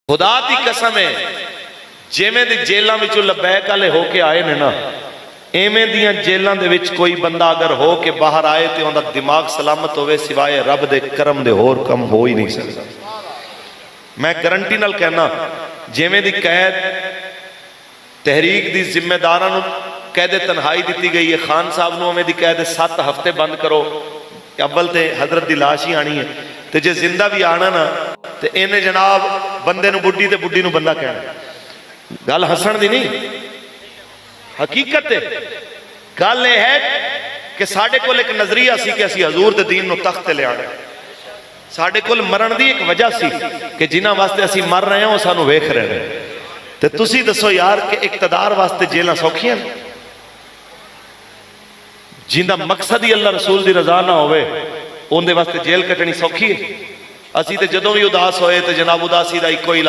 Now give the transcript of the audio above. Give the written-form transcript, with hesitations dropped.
खुदा की कसम है, जिवें दी जेलों विचों लबैक वाले होके आए ने ना, इवें दियां जेलों दे विच कोई बंदा अगर हो के बाहर आए तो उनका दिमाग सलामत होवे सिवाय रब दे करम दे होर कम हो ही नहीं सकता। मैं गारंटी नाल कहना, जिवें दी कैद तहरीक दी जिम्मेदारां नूं कैद तन्हाई दी गई है, खान साहब नूं उवें दी कैद 7 हफ्ते बंद करो। अव्वल ते हजरत दी लाश ही आनी है, तो जे जिंदा भी आना ना तो इन्हें जनाब बंदे नूं बुढ़ी ते बुढ़ी नूं बंदा कहना। गल हसन दी नहीं, हकीकत है। गल यह है कि साडे कोल एक नजरिया सी कि असीं हजूर दे दीन नूं तख्त ते लियाना। साडे कोल मरण दी एक वजह सी कि जिन्हां वास्ते असीं मर रहे हैं वो सानूं वेख रहे हैं। तो तुसीं दसो यार कि इकतदार वास्ते जेलां सौखियां ने? जिंदा मकसद ही अल्लाह रसूल की रजा ना होवे उनके वास्ते जेल कटनी सौखी है। असी तो जदों भी उदास होए तो जनाब उदासी का इको इलाज